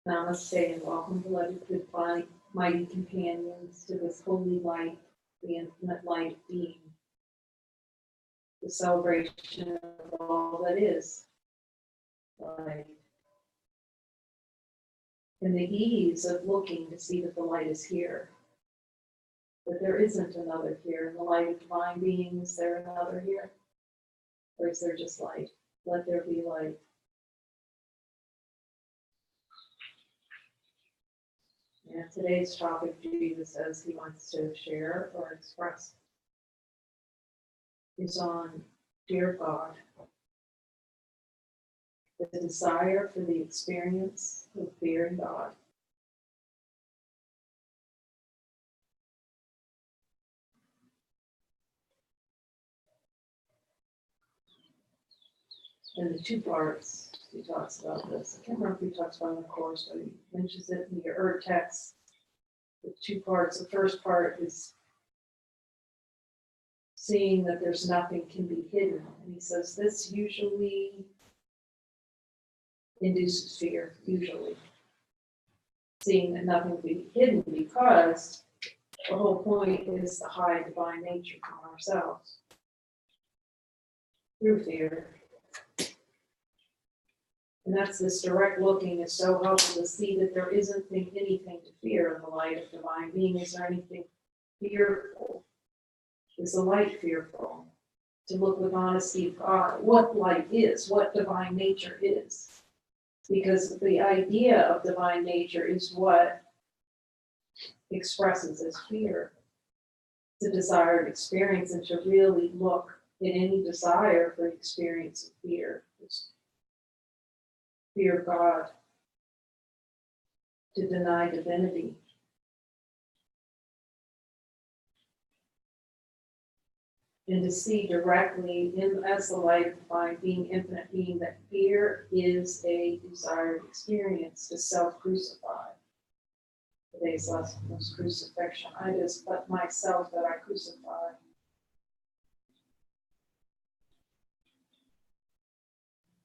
Namaste and welcome, beloved, good, mighty companions, to this holy light, the infinite light being, the celebration of all that is light, and the ease of looking to see that the light is here, that there isn't another here. In the light of divine being, is there another here? Or is there just light? Let there be light. And today's topic, Jesus says he wants to share or express, is on fear of God, the desire for the experience of fearing God. And the two parts, he talks about this. I can't remember if he talks about it in the course, but he mentions it in the text. The two parts. The first part is seeing that there's nothing can be hidden. And he says this usually induces fear, usually. Seeing that nothing can be hidden, because the whole point is to hide divine nature from ourselves through fear. And that's this direct looking is so helpful to see that there isn't anything to fear in the light of divine being. Is there anything fearful? Is the light fearful? To look with honesty of God, what light is, what divine nature is. Because the idea of divine nature is what expresses as fear. It's a desired experience, and to really look at any desire for the experience of fear. It's fear of God, to deny divinity. And to see directly as the light of divine being, infinite being, that fear is a desired experience, to self-crucify. Today's lesson was crucifixion. I just but myself that I crucify.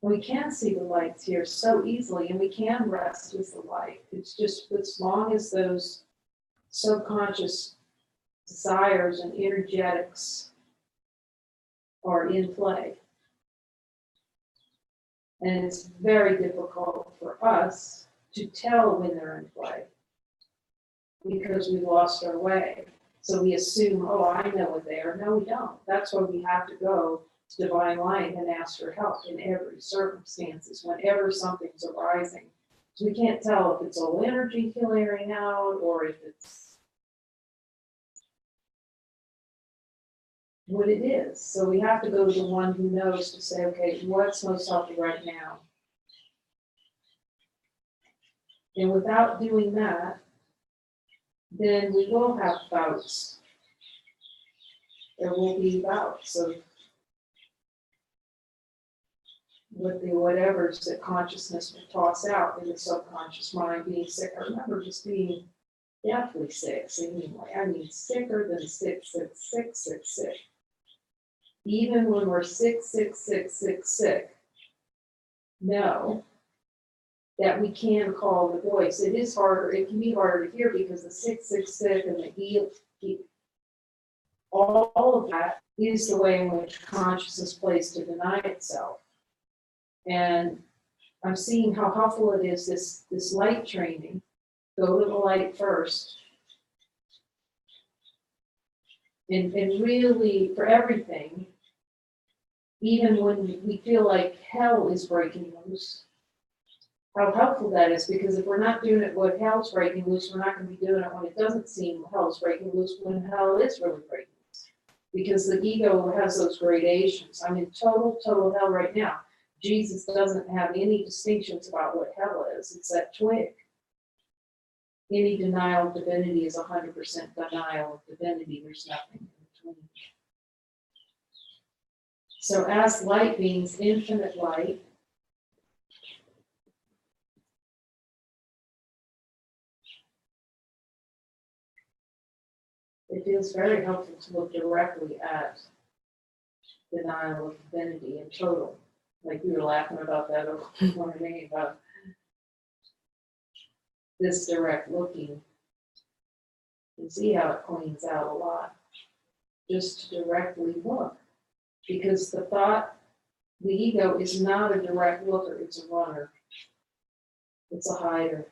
We can see the lights here so easily, and we can rest with the light. It's just as long as those subconscious desires and energetics are in play. And it's very difficult for us to tell when they're in play because we lost our way. So we assume, oh, I know it there. No, we don't. That's why we have to go to divine light and ask for help in every circumstances, whenever something's arising. So we can't tell if it's old energy clearing out or if it's what it is. So we have to go to the one who knows to say, okay, what's most healthy right now? And without doing that, then we will have bouts. There will be bouts of with the whatevers that consciousness will toss out in the subconscious mind, being sick. I remember just being deathly sick, seemingly. I mean, sicker than sick. Even when we're sick, know that we can call the voice. It is harder, it can be harder to hear because the sick, and the all of that is the way in which consciousness plays to deny itself. And I'm seeing how helpful it is, this light training. Go to the light first. And really, for everything, even when we feel like hell is breaking loose, how helpful that is, because if we're not doing it when hell's breaking loose, we're not going to be doing it when it doesn't seem hell's breaking loose, when hell is really breaking loose. Because the ego has those gradations. I'm in total hell right now. Jesus doesn't have any distinctions about what hell is. It's that twig. Any denial of divinity is 100% denial of divinity. There's nothing in between. So as light beings, infinite light, it feels very helpful to look directly at denial of divinity in total. Like we were laughing about that over morning about this direct looking. You see how it cleans out a lot. Just to directly look. Because the thought, the ego is not a direct looker, it's a runner. It's a hider.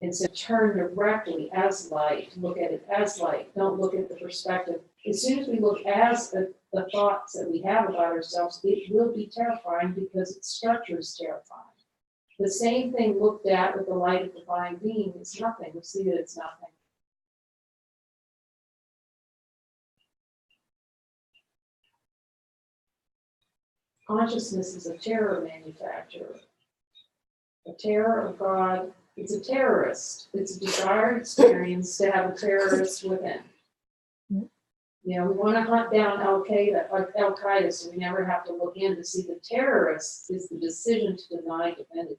And so turn directly as light, look at it as light, don't look at the perspective. As soon as we look as the thoughts that we have about ourselves, it will be terrifying because its structure is terrifying. The same thing looked at with the light of divine being is nothing. We see that it's nothing. Consciousness is a terror manufacturer. A terror of God. It's a terrorist. It's a desired experience to have a terrorist within. You know, we want to hunt down Al-Qaeda, so we never have to look in to see the terrorist is the decision to deny divinity.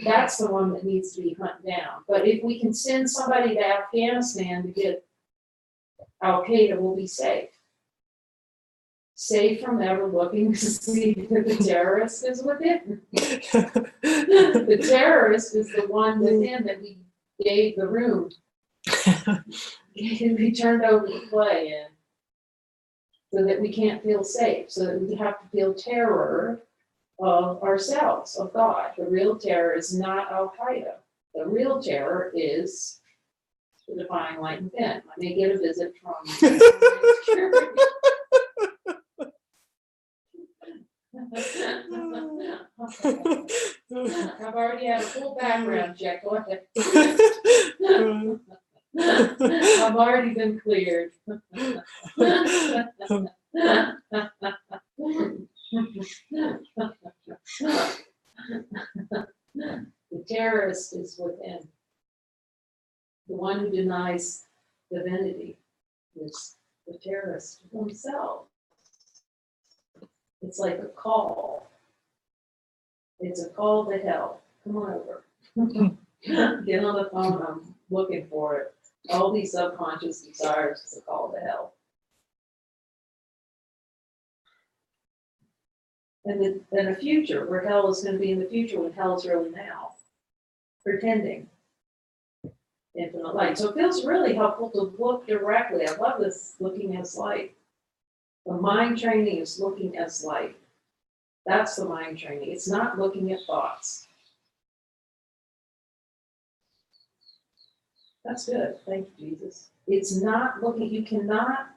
That's the one that needs to be hunted down. But if we can send somebody to Afghanistan to get Al-Qaeda, we'll be safe. Safe from ever looking to see that the terrorist is within. The terrorist is the one within that we gave the room. We turned over the play in so that we can't feel safe, so that we have to feel terror of ourselves, of God. The real terror is not Al-Qaeda. The real terror is the divine light within. I may get a visit from I've already had a full background check. Go ahead. I've already been cleared. The terrorist is within. The one who denies divinity is the terrorist himself. It's like a call. It's a call to hell. Come on over. Get on the phone. I'm looking for it. All these subconscious desires is a call to hell. And then a future where hell is going to be in the future when hell is really now. Pretending. Infinite light. So it feels really helpful to look directly. I love this looking as light. The mind training is looking as light. That's the mind training. It's not looking at thoughts. That's good. Thank you, Jesus. It's not looking, you cannot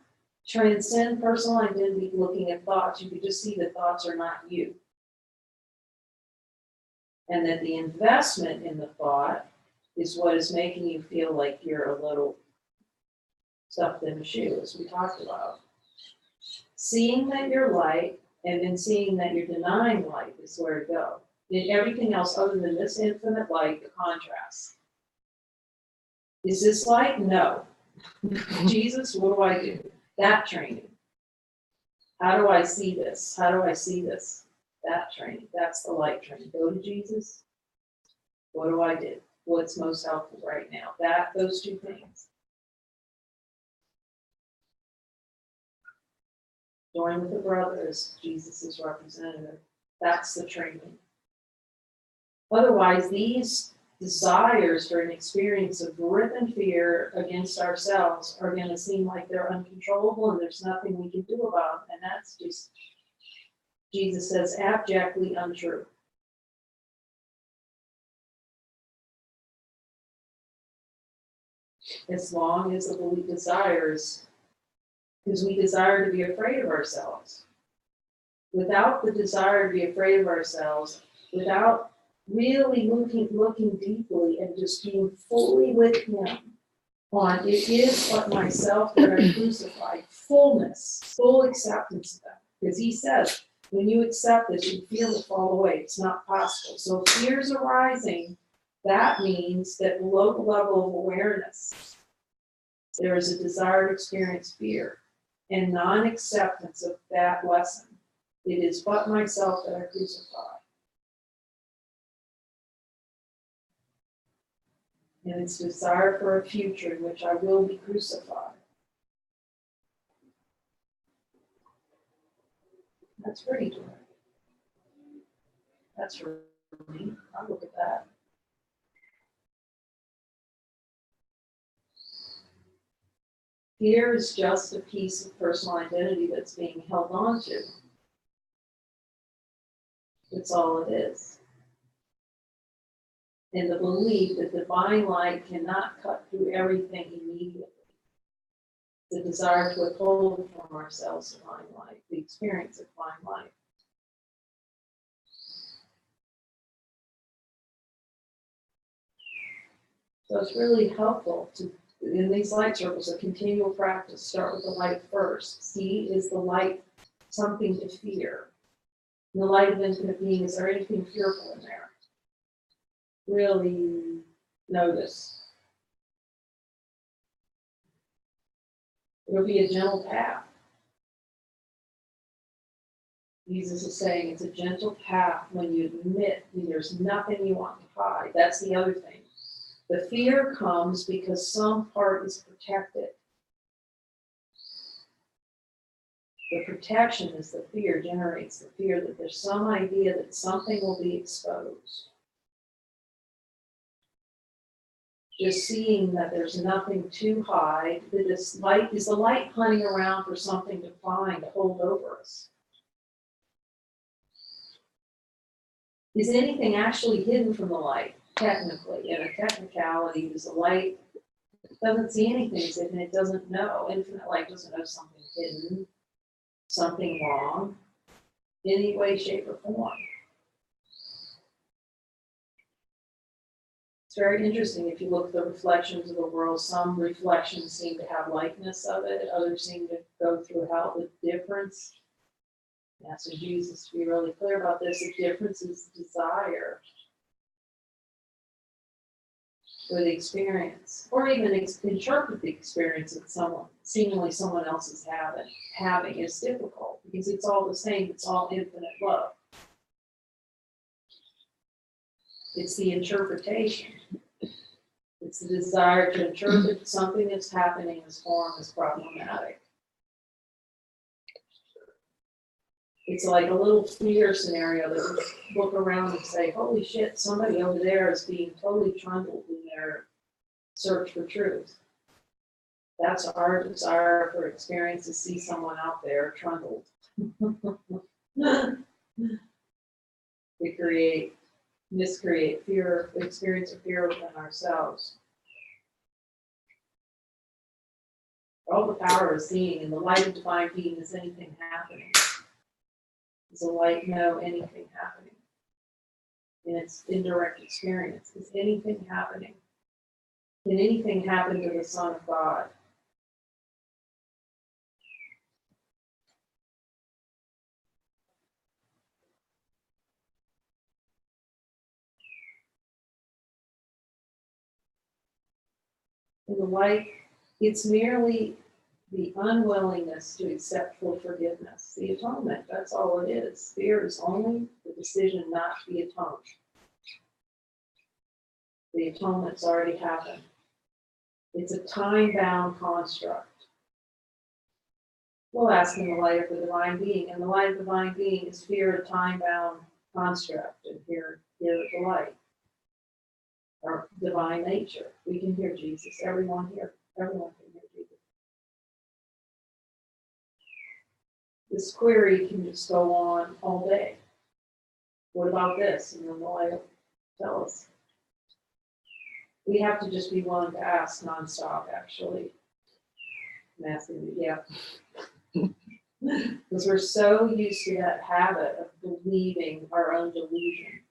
transcend personal identity looking at thoughts. You can just see that thoughts are not you. And that the investment in the thought is what is making you feel like you're a little stuffed in a shoe, as we talked about. Seeing that you're light and then seeing that you're denying light is where to go. In everything else other than this infinite light, the contrast. Is this light? No. Jesus, what do I do? That training. How do I see this? How do I see this? That training. That's the light training. Go to Jesus. What do I do? What's most helpful right now? Those two things. Join with the brothers, Jesus' representative. That's the training. Otherwise, these desires for an experience of grip and fear against ourselves are going to seem like they're uncontrollable and there's nothing we can do about them. And that's just, Jesus says, abjectly untrue. As long as the belief desires, because we desire to be afraid of ourselves. Without the desire to be afraid of ourselves, without really looking deeply and just being fully with Him on it is but myself that are crucified, fullness, full acceptance of that. Because He says, when you accept this, you feel it fall away. It's not possible. So if fears arising, that means that below the level of awareness, there is a desire to experience fear and non-acceptance of that lesson. It is but myself that I crucify. And it's desire for a future in which I will be crucified. That's pretty direct. That's for me. I'll look at that. Fear is just a piece of personal identity that's being held on to. That's all it is. And the belief that divine light cannot cut through everything immediately. The desire to withhold from ourselves divine light, the experience of divine light. So it's really helpful to, in these light circles, a continual practice. Start with the light first. See, is the light something to fear? In the light of infinite being, is there anything fearful in there? Really notice. It'll be a gentle path. Jesus is saying it's a gentle path when you admit there's nothing you want to hide. That's the other thing. The fear comes because some part is protected. The protection is the fear, generates the fear that there's some idea that something will be exposed. Just seeing that there's nothing to hide, that this light is the light hunting around for something to find, to hold over us. Is anything actually hidden from the light? Technically, in a technicality, is the light doesn't see anything, and it doesn't know. Infinite light doesn't know something hidden, something wrong, in any way, shape, or form. It's very interesting if you look at the reflections of the world. Some reflections seem to have likeness of it, others seem to go throughout the difference. Asking Jesus to be really clear about this. The difference is desire for the experience, or even interpret the experience that seemingly someone else is having is difficult because it's all the same. It's all infinite love. It's the interpretation. It's the desire to interpret something that's happening as form as problematic. It's like a little fear scenario that we look around and say, holy shit, somebody over there is being totally trundled in their search for truth. That's our desire for experience, to see someone out there trundled. We miscreate fear, experience of fear within ourselves. All the power of seeing in the light of divine being, is anything happening? Does the light know anything happening? In its indirect experience, is anything happening? Can anything happen to the Son of God? In the light, it's merely the unwillingness to accept full forgiveness. The atonement, that's all it is. Fear is only the decision not to be atoned. The atonement's already happened. It's a time-bound construct. We'll ask in the light of the divine being, and the light of the divine being is fear, a time-bound construct, and here is the light, our divine nature. We can hear Jesus. Everyone can hear Jesus. This query can just go on all day. What about this? And then the light will tell us. We have to just be willing to ask nonstop, actually. I'm asking, yeah. Because we're so used to that habit of believing our own delusion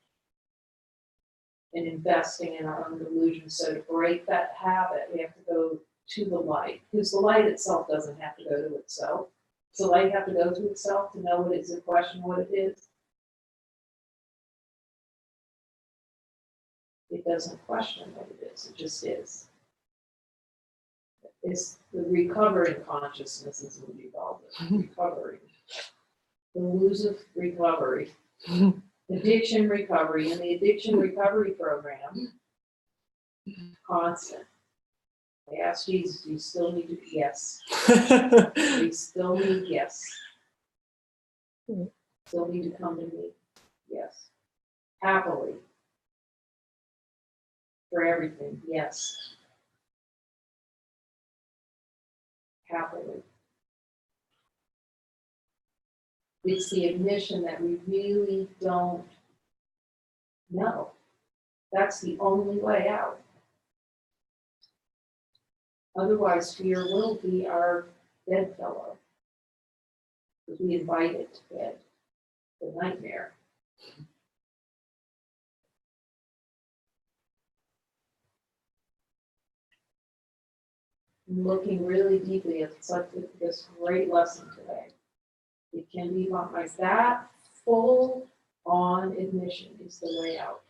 and investing in our own delusion. So to break that habit, we have to go to the light, because the light itself doesn't have to go to itself. Does the light have to go to itself to know what it is, to question what it is? It doesn't question what it is, it just is. It's the recovering consciousness, is what we call it. Recovery. Elusive recovery. Addiction recovery. In the addiction recovery program, constant. I asked Jesus, do you still need to? Yes. We still need, yes. Still need to come to me? Yes. happily. For everything, yes. Happily. It's the admission that we really don't know. That's the only way out. Otherwise, fear will be our bedfellow. Because we invite it to bed, the nightmare. I'm looking really deeply at this great lesson today. It can be like that full on admission is the way out.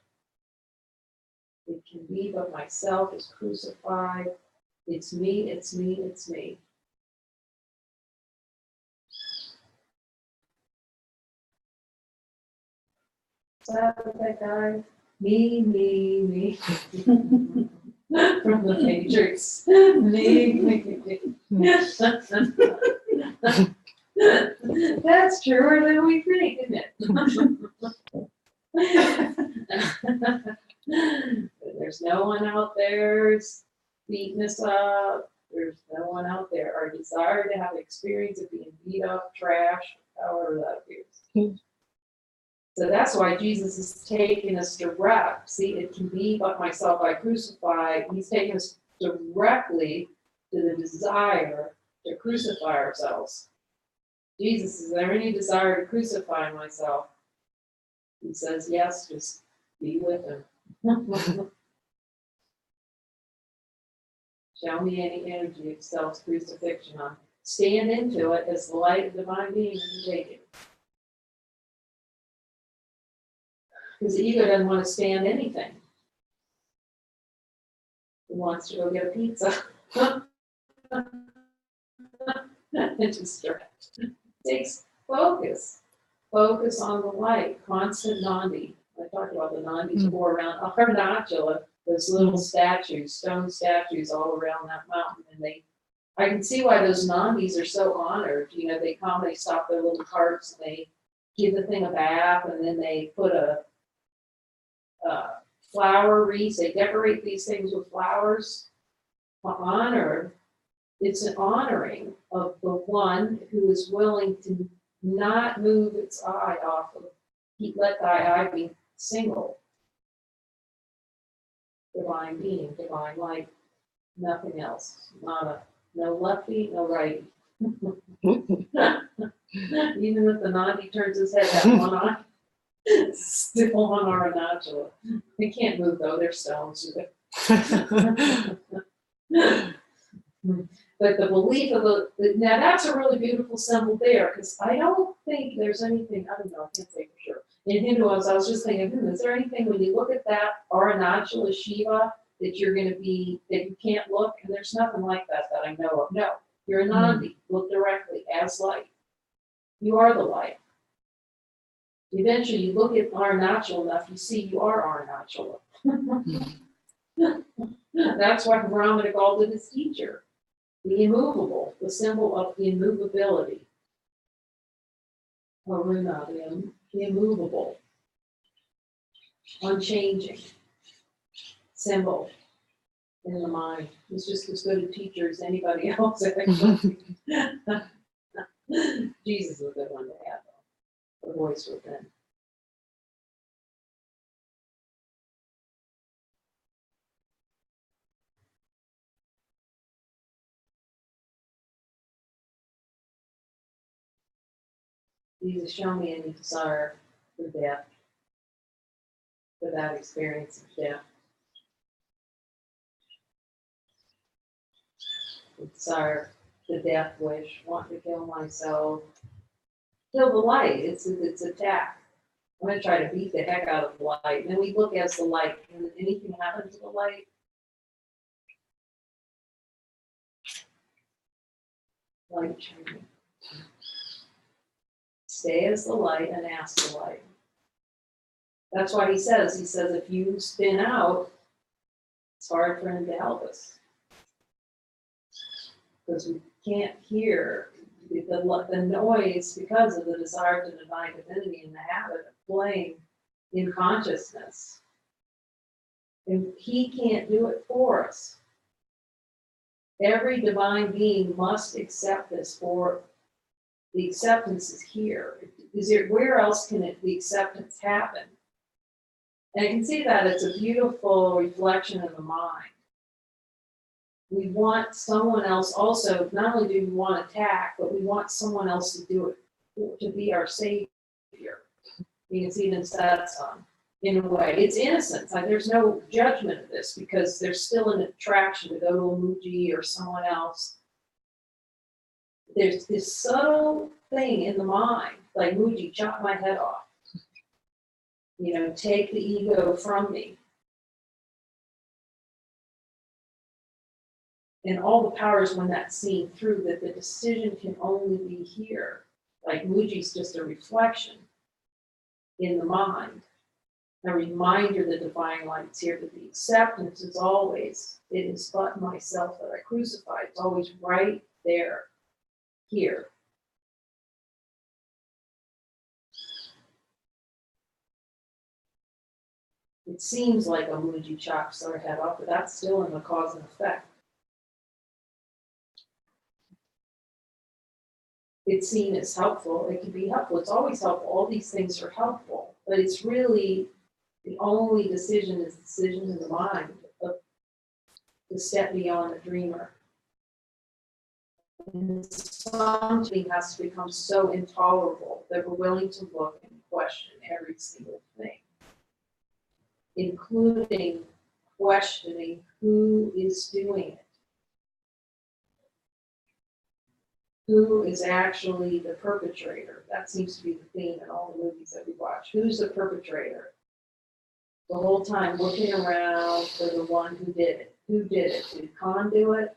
It can be, but myself is crucified. It's me, it's me, it's me. Is that what that guy? Me. From the Matrix. Me. That's truer than we think, isn't it? There's no one out there beating us up. There's no one out there. Our desire to have experience of being beat up, trash, however that appears. So that's why Jesus is taking us direct. See, it can be but myself I crucify. He's taking us directly to the desire to crucify ourselves. Jesus, is there any desire to crucify myself? He says, yes, just be with him. Show me any energy of self-crucifixion. Stand into it as the light of divine being and take it. Because the ego doesn't want to stand anything. It wants to go get a pizza. And distract. It takes focus. Focus on the light. Constant Nandi. I talked about the Nandis go around Arunachala, those little statues, stone statues all around that mountain. And I can see why those Nandis are so honored. You know, they come, they stop their little carts, and they give the thing a bath, and then they put a flower wreath. They decorate these things with flowers. Honor. It's an honoring of the one who is willing to not move its eye off of, let thy eye be single. Divine being, divine light, nothing else. No lefty, no righty. Even if the Nandi turns his head, that one eye still on Arunachala. They can't move though, they're stones. But the belief of now that's a really beautiful symbol there, because I don't think there's anything, I don't know, I can't say for sure. In Hinduism, I was just thinking, is there anything when you look at that Arunachala Shiva that you're going to be, that you can't look? And there's nothing like that I know of. No, you're a Nandi. Look directly as light. You are the light. Eventually, you look at Arunachala enough, you see you are Arunachala. That's why Brahmana called it his teacher. The immovable, the symbol of immovability. Aruna, the immovable, unchanging symbol in the mind. He's just as good a teacher as anybody else, actually. Jesus is a good one to have, though. The voice within. Jesus, show me any desire for death, for that experience of death. The desire, the death wish, want to kill myself. Kill the light, it's attack. I'm going to try to beat the heck out of the light. And then we look as the light. Can anything happen to the light? Light shining. Stay as the light and ask the light. That's what he says, if you spin out, it's hard for him to help us. Because we can't hear the noise because of the desire to deny divinity and the habit of playing in consciousness. And he can't do it for us. Every divine being must accept this, for the acceptance is here. Where else can the acceptance happen? And I can see that it's a beautiful reflection of the mind. We want someone else also, not only do we want attack, but we want someone else to do it, to be our savior. Because even that's in a way, it's innocence. There's no judgment of this because there's still an attraction to go to a Muji or someone else. There's this subtle thing in the mind, like Muji, chop my head off. Take the ego from me. And all the powers when that's seen through, that the decision can only be here. Like Muji's just a reflection in the mind. A reminder the divine light's here, but the acceptance is always, it is but myself that I crucify. It's always right there, here. It seems like a Muji chops our head off, but that's still in the cause and effect. It's seen as helpful. It can be helpful. It's always helpful. All these things are helpful, but it's really the only decision is the decision in the mind to step beyond the dreamer. And something has to become so intolerable that we're willing to look and question every single thing, including questioning who is doing it. Who is actually the perpetrator? That seems to be the theme in all the movies that we watch. Who's the perpetrator? The whole time looking around for the one who did it. Who did it? Did Khan do it?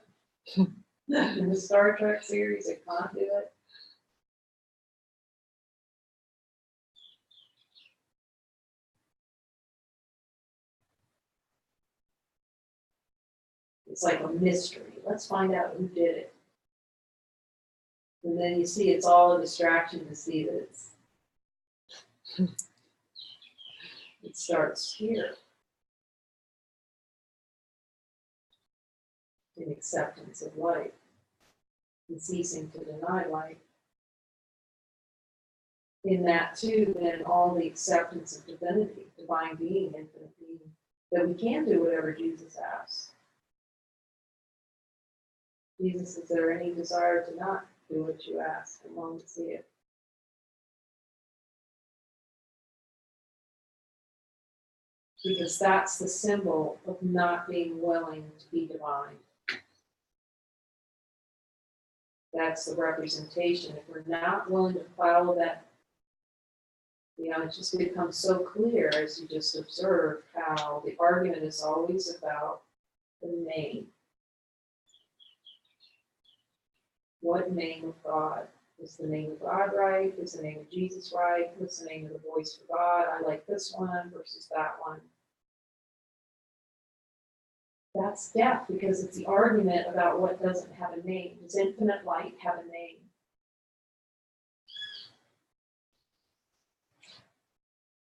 In the Star Trek series, did Khan do it? It's like a mystery. Let's find out who did it. And then you see it's all a distraction to see that it starts here. In acceptance of light. And ceasing to deny light. In that too, then all the acceptance of divinity, divine being, infinite being, that we can do whatever Jesus asks. Jesus, is there any desire to not do what you ask and long to see it? Because that's the symbol of not being willing to be divine. That's the representation. If we're not willing to follow that, it just becomes so clear as you just observe how the argument is always about the name. What name of God? Is the name of God right? Is the name of Jesus right? What's the name of the voice for God? I like this one versus that one. That's death, because it's the argument about what doesn't have a name. Does infinite light have a name?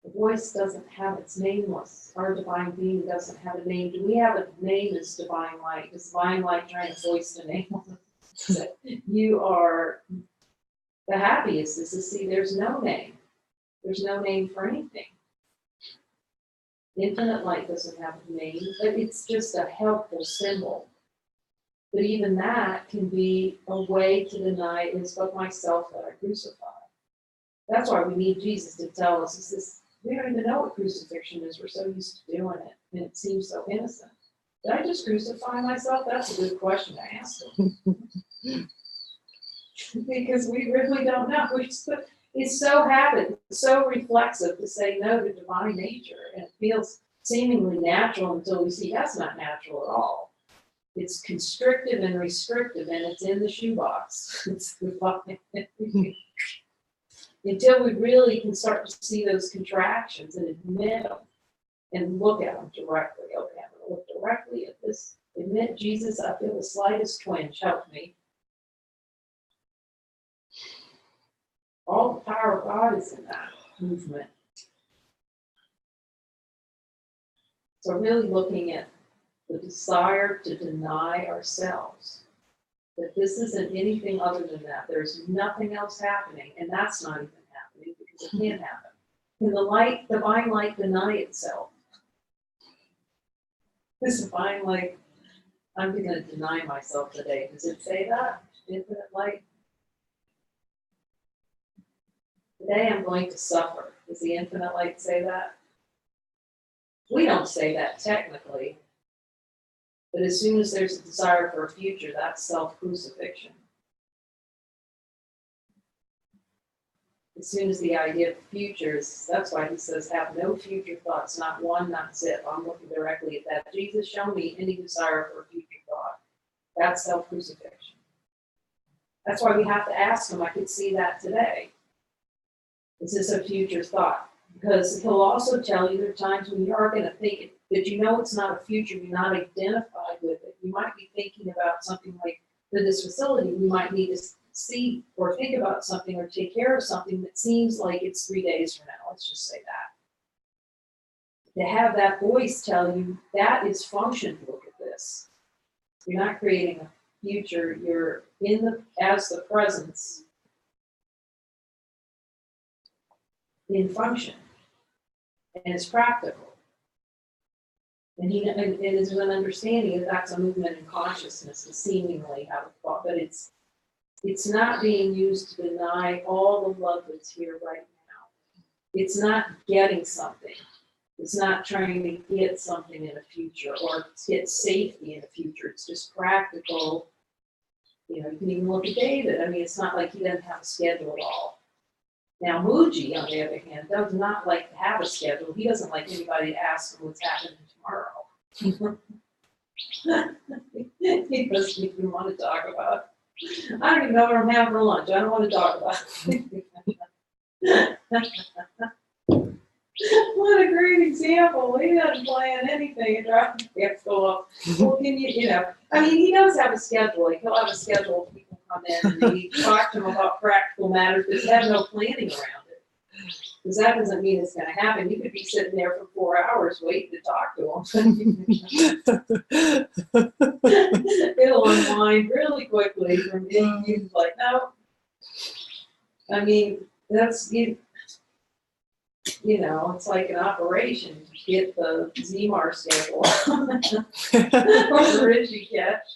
The voice doesn't have, it's nameless. Our divine being doesn't have a name. Do we have a name as divine light? Does divine light try and voice the name? You are the happiest is to see there's no name. There's no name for anything. Infinite light doesn't have a name, but it's just a helpful symbol. But even that can be a way to deny it is but myself that I crucify. That's why we need Jesus to tell us, is this, we don't even know what crucifixion is. We're so used to doing it, and it seems so innocent. Did I just crucify myself? That's a good question to ask them. Because we really don't know. It's so habit, so reflexive to say no to divine nature, and it feels seemingly natural until we see that's not natural at all. It's constrictive and restrictive, and it's in the shoebox. It's until we really can start to see those contractions and admit them and look at them directly. Okay, I'm going to look directly at this. Admit, Jesus, I feel the slightest twinge. Help me. All the power of God is in that movement. So really looking at the desire to deny ourselves, that this isn't anything other than that. There's nothing else happening, and that's not even happening because it can't happen. Can the light, divine light, deny itself? This divine light, I'm going to deny myself today. Does it say that? Infinite light? Today I'm going to suffer. Does the infinite light say that? We don't say that technically. But as soon as there's a desire for a future, that's self-crucifixion. As soon as the idea of futures, that's why he says, have no future thoughts, not one, not zip. I'm looking directly at that. Jesus, show me any desire for a future thought. That's self-crucifixion. That's why we have to ask him. I could see that today. Is this a future thought? Because he'll also tell you there are times when you are going to think it, but you know it's not a future, you're not identified with it. You might be thinking about something like, for this facility, we might need to see or think about something or take care of something that seems like it's 3 days from now. Let's just say that. To have that voice tell you that is function, look at this. You're not creating a future, you're in the, as the presence in function. And it's practical. And there's an understanding that that's a movement in consciousness, and seemingly how it's thought, but it's not being used to deny all the love that's here right now. It's not getting something. It's not trying to get something in the future or get safety in the future. It's just practical. You know, you can even look at David. I mean, it's not like he doesn't have a schedule at all. Now, Muji, on the other hand, does not like to have a schedule. He doesn't like anybody to ask him what's happening tomorrow. He doesn't even want to talk about it. I don't even know what I'm having for lunch. I don't want to talk about it. What a great example. He doesn't plan anything. It drives me to go up. Well, can you know, I mean, he does have a schedule. Like, he'll have a schedule. People come in and we talk to him about practical matters, but he has no planning around it. Because that doesn't mean it's going to happen. You could be sitting there for 4 hours waiting to talk to him. It'll unwind really quickly from being used like, no. I mean, that's, you know, it's like an operation to get the ZMAR schedule or the Richie catch.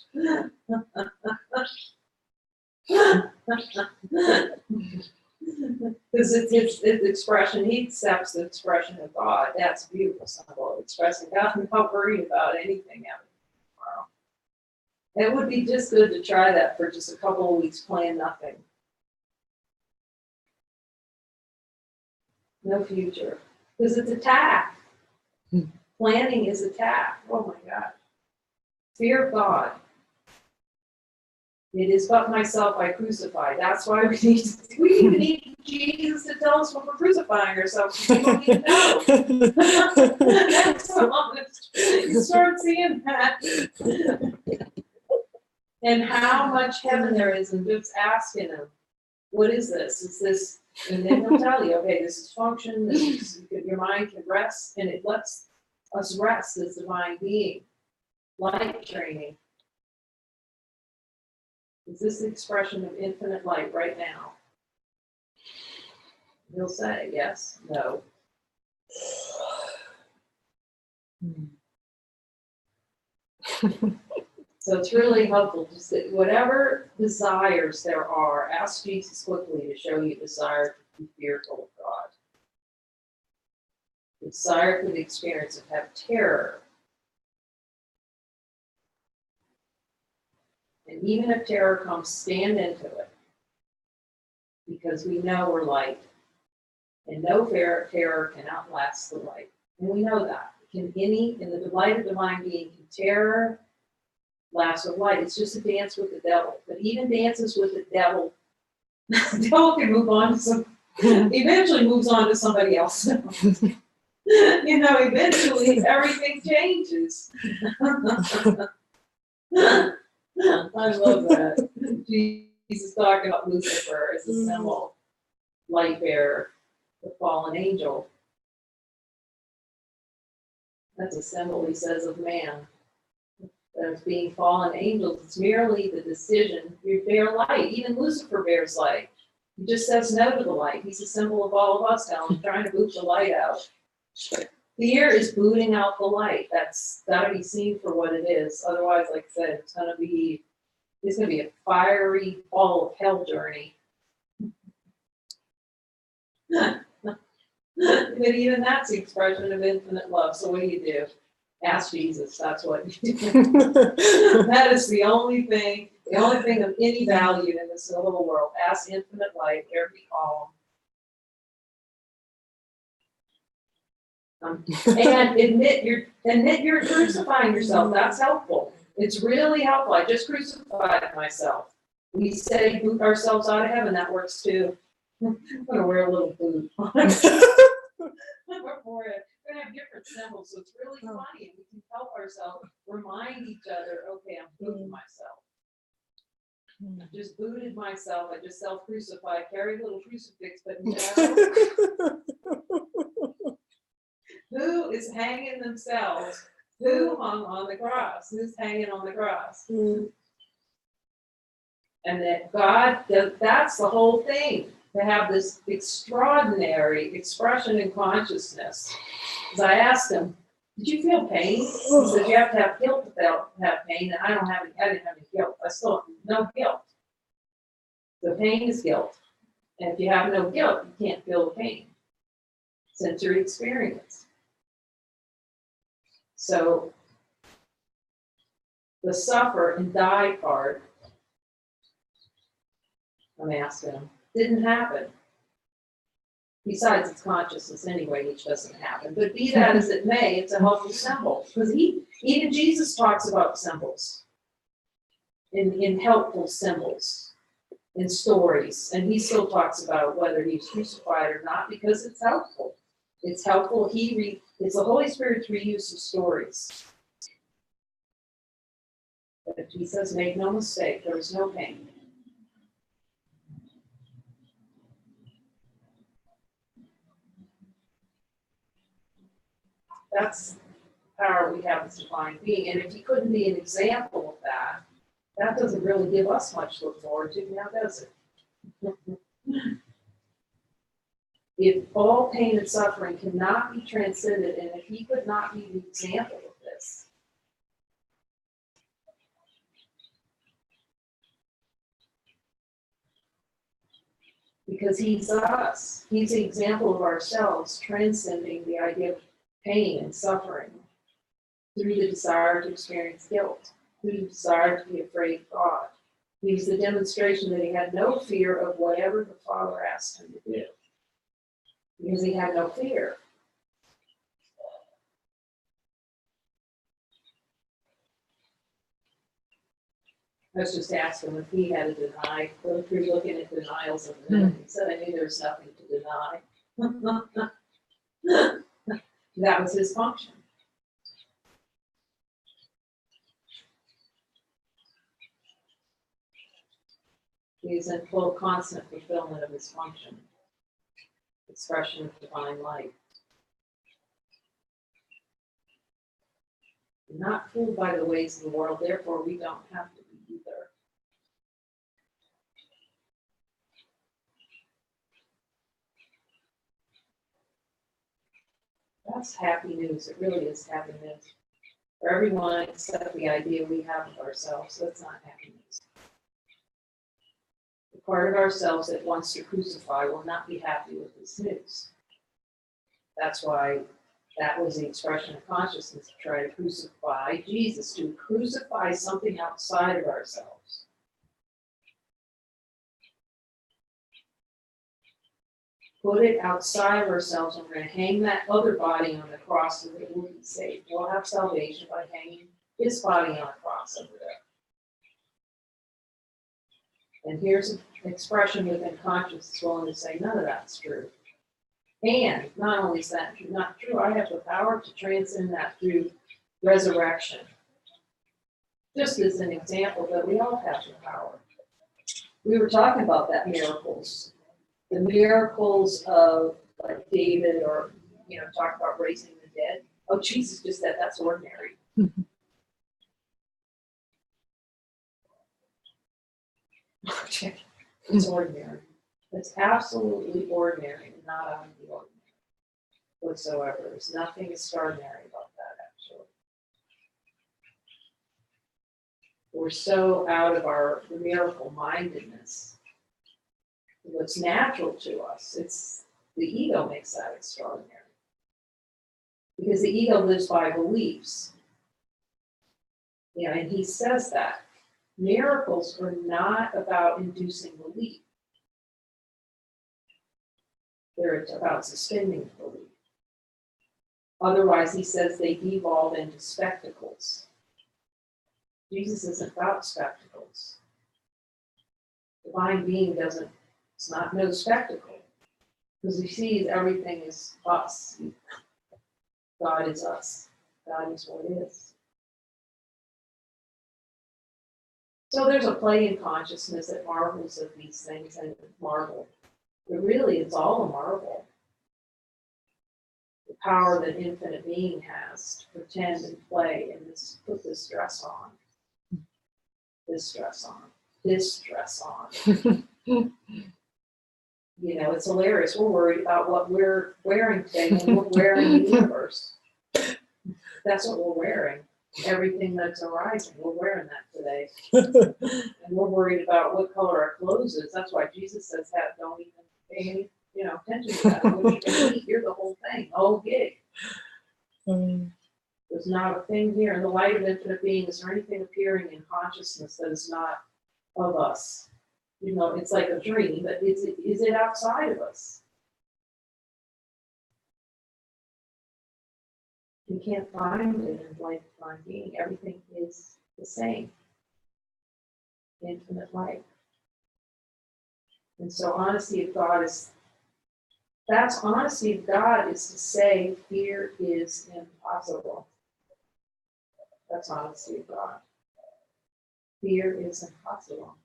Because it's expression, he accepts the expression of God. That's a beautiful symbol of expressing God. I'm not worried about anything happening tomorrow. It would be just good to try that for just a couple of weeks, plan nothing. No future. Because it's attack. Planning is attack. Oh my God. Fear of God. It is but myself I crucify. That's why we even need Jesus to tell us when we're crucifying ourselves. We don't even know. That's honest. You start seeing that. And how much heaven there is in just asking him, what is this? Is this? And then he'll tell you, okay, this is function, this is, your mind can rest, and it lets us rest as divine being. Light training. Is this the expression of infinite light right now? He'll say yes, no. So it's really helpful just that whatever desires there are, ask Jesus quickly to show you desire to be fearful of God. Desire for the experience of have terror. And even if terror comes, stand into it. Because we know we're light. And no terror can outlast the light. And we know that. In the light of divine being, can terror last with light? It's just a dance with the devil. But even dances with the devil, the devil can move on to eventually moves on to somebody else. You know, eventually everything changes. I love that. Jesus talking about Lucifer as a symbol, light bearer, the fallen angel. That's a symbol, he says, of man. As being fallen angels, it's merely the decision. You bear light. Even Lucifer bears light. He just says no to the light. He's a symbol of all of us now. He's trying to boot the light out. Fear is booting out the light. That's got to be seen for what it is. Otherwise, like I said, it's going to be a fiery ball of hell journey. But even that's the expression of infinite love. So what do? Ask Jesus. That's what you do. That is the only thing of any value in this little world. Ask infinite light every column. And admit you're crucifying yourself. That's helpful. It's really helpful. I just crucified myself. We say boot ourselves out of heaven. That works too. I'm gonna wear a little boot. We're gonna have different symbols, so it's really funny, and we can help ourselves remind each other. Okay, I'm booting myself. I just booted myself. I just self-crucified. Carried a little crucifix, but no. Who is hanging themselves? Who hung on the cross? Who's hanging on the cross? And that God, that's the whole thing, to have this extraordinary expression in consciousness. As I asked him, did you feel pain? He said, you have to have guilt to have pain, and I didn't have any guilt. I still have no guilt. The pain is guilt. And if you have no guilt, you can't feel the pain. Sensory experience. So the suffer and die part, I'm asking him, didn't happen. Besides, it's consciousness anyway, which doesn't happen. But be that as it may, it's a helpful symbol. Because even Jesus talks about symbols, in helpful symbols, in stories. And he still talks about whether he's crucified or not, because it's helpful. It's helpful. It's the Holy Spirit's reuse of stories. But he says, make no mistake, there is no pain. That's the power we have as divine being. And if he couldn't be an example of that, that doesn't really give us much to look forward to, now does it? If all pain and suffering cannot be transcended, and if he could not be the example of this, because he's us, he's the example of ourselves, transcending the idea of pain and suffering through the desire to experience guilt, through the desire to be afraid of God. He's the demonstration that he had no fear of whatever the Father asked him to do, because he had no fear. I was just asking him if he had a deny. If you're looking at denials of the minute, he said, I knew there was nothing to deny. That was his function. He's in full constant fulfillment of his function, expression of divine light. We're not fooled by the ways of the world, therefore we don't have to be either. That's happy news. It really is happy news. For everyone except the idea we have of ourselves, that's not happy news. The part of ourselves that wants to crucify will not be happy with this news. That's why that was the expression of consciousness, to try to crucify Jesus, to crucify something outside of ourselves. Put it outside of ourselves, and we're going to hang that other body on the cross so that we'll be saved. We'll have salvation by hanging his body on a cross over there. And here's an expression within consciousness willing to say, none of that's true. And not only is that not true, I have the power to transcend that through resurrection. Just as an example that we all have the power. We were talking about that miracles. The miracles of like David, or talk about raising the dead. Oh, Jesus just said that's ordinary. It's ordinary. It's absolutely ordinary and not out of the ordinary whatsoever. There's nothing extraordinary about that, actually. We're so out of our miracle mindedness. What's natural to us, it's the ego makes that extraordinary. Because the ego lives by beliefs. You know, and he says that. Miracles are not about inducing belief. They're about suspending belief. Otherwise, he says they devolve into spectacles. Jesus isn't about spectacles. Divine being doesn't, it's not no spectacle. Because he sees everything is us. God is us. God is what is. So there's a play in consciousness that marvels at these things and marvel. But really, it's all a marvel. The power that infinite being has to pretend and play and just put this dress on, this dress on, this dress on. You know, it's hilarious. We're worried about what we're wearing today when we're wearing the universe. That's what we're wearing. Everything that's arising, we're wearing that today. And we're worried about what color our clothes is. That's why Jesus says that, don't even pay any, attention to that. What you're gonna eat, you're the whole thing, the whole gig. There's not a thing here. In the light of infinite being, is there anything appearing in consciousness that is not of us? It's like a dream, but is it outside of us? You can't find it in light of divine being. Everything is the same. Infinite light. And so honesty of God that's honesty of God is to say fear is impossible. That's honesty of God. Fear is impossible.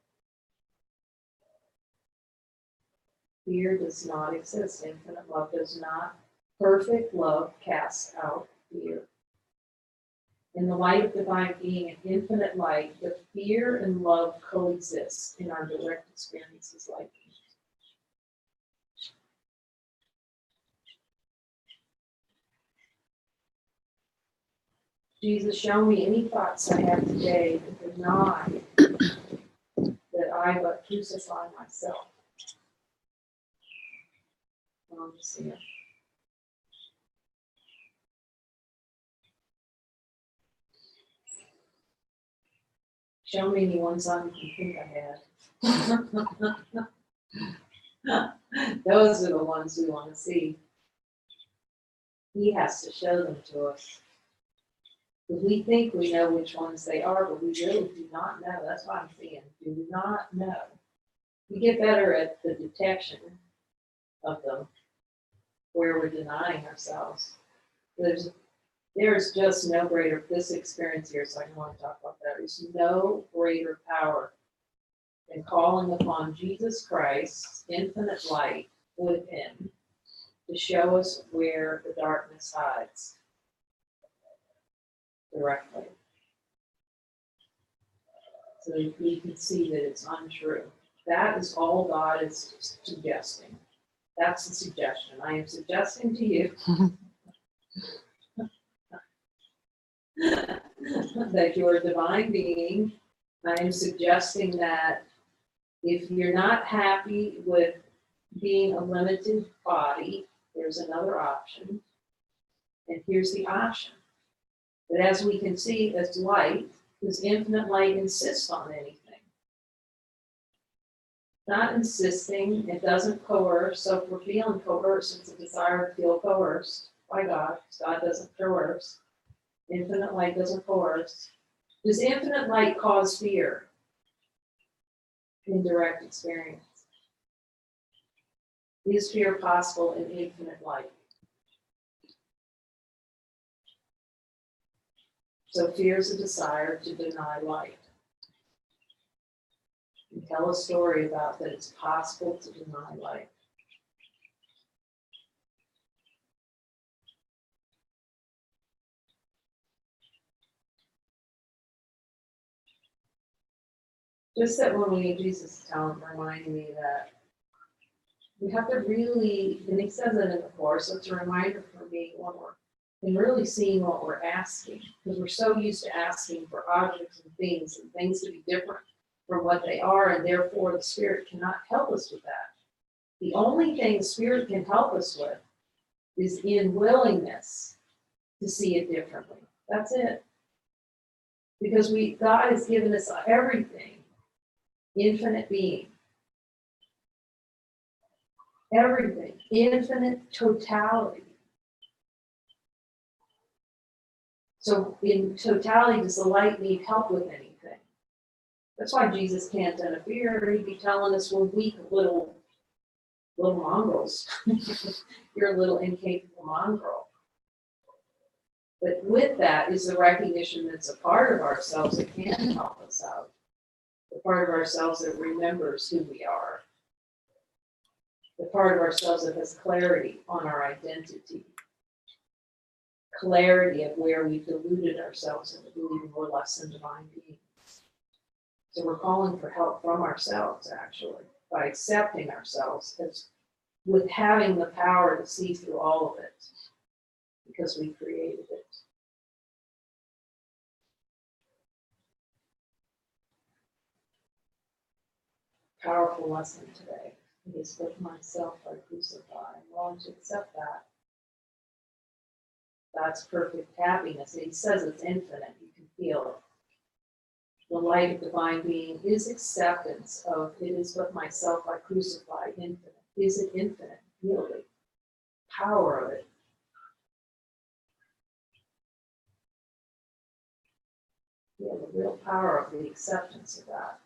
Fear does not exist. Infinite love does not. Perfect love casts out fear. In the light of divine being and infinite light, the fear and love coexist in our direct experiences like these. Jesus, show me any thoughts I have today that deny that I but crucify myself. See it. Show me any ones I think I had. Those are the ones we want to see. He has to show them to us. Because we think we know which ones they are, but we really do not know. That's what I'm seeing. Do not know. We get better at the detection of them, where we're denying ourselves. There's just no greater, this experience here, so I don't want to talk about that. There's no greater power than calling upon Jesus Christ, infinite light within, to show us where the darkness hides directly. So we can see that it's untrue. That is all God is suggesting. That's the suggestion. I am suggesting to you that you're a divine being. I am suggesting that if you're not happy with being a limited body, there's another option. And here's the option. That as we can see, as light, because infinite light insists on anything. Not insisting, it doesn't coerce. So if we're feeling coerced, it's a desire to feel coerced by God. God doesn't coerce. Infinite light doesn't coerce. Does infinite light cause fear in direct experience? Is fear possible in infinite light? So fear is a desire to deny light. And tell a story about that it's possible to deny light. Just that when we, Jesus is telling, reminding me that we have to really, and he says it in the Course, so it's a reminder for me when we're, and really seeing what we're asking, because we're so used to asking for objects and things to be different from what they are, and therefore the Spirit cannot help us with that. The only thing the Spirit can help us with is in willingness to see it differently. That's it. Because God has given us everything, infinite being. Everything, infinite totality. So in totality, does the light need help with anything? That's why Jesus can't interfere. He'd be telling us we're weak little mongrels. You're a little incapable mongrel. But with that is the recognition that it's a part of ourselves that can help us out. The part of ourselves that remembers who we are. The part of ourselves that has clarity on our identity. Clarity of where we've deluded ourselves into believing we're less than divine beings. So we're calling for help from ourselves, actually, by accepting ourselves as with having the power to see through all of it, because we created it. Powerful lesson today. It is with myself I crucify. I'm willing to accept that. That's perfect happiness. He says it's infinite. You can feel it. The light of divine being is acceptance of it is but myself I crucify, infinite. Is it infinite? Really? Power of it. Yeah, the real power of the acceptance of that.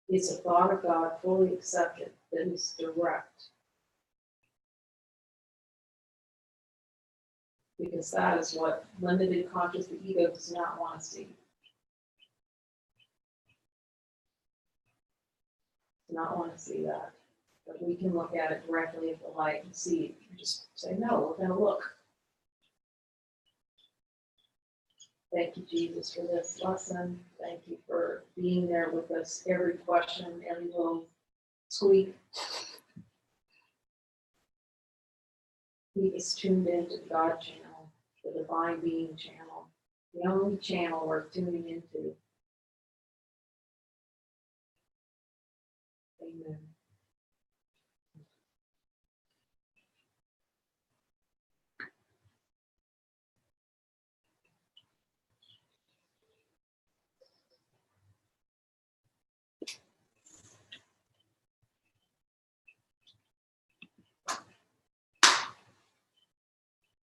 It's a thought of God fully accepted that is direct. Because that is what limited conscious, the ego does not want to see. Does not want to see that. But we can look at it directly at the light and see it. You just say, no, we're going to look. Thank you, Jesus, for this lesson. Thank you for being there with us. Every question, every little squeak. Keep us tuned into the God channel, the divine being channel, the only channel worth tuning into.